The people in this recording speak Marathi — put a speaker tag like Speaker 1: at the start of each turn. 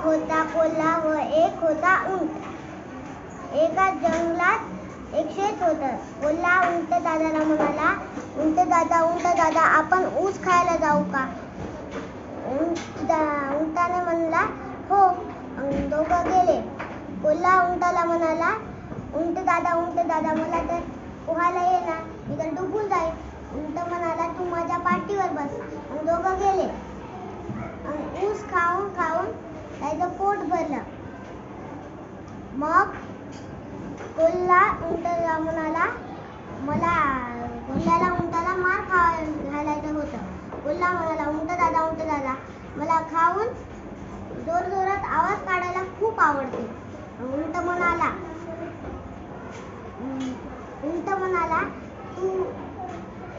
Speaker 1: होता कोल्हा व एक होता उंट। एका जंगलात एक शेत होतं। कोल्हा उंट दादाला म्हणाला, उंट दादा आपण ऊस खायला जाऊ का? उंटाने म्हणला, हो. दोघं गेले। कोल्हा उंटाला म्हणाला, उंट दादा मला तर पोहायला येईना, मी तर डुबून जाईल. उंट म्हणाला, तू माझ्या पाठीवर बस. दोघं गेले. ऊस खाऊन त्याचं पोट भरलं. मग कोल्हा उंटाला म्हणाला, उंटाला मार घालायचं होतं. कोल्हा म्हणाला, उंट दादा मला खाऊन जोरजोरात आवाज काढायला खूप आवडते. उंट म्हणाला, तू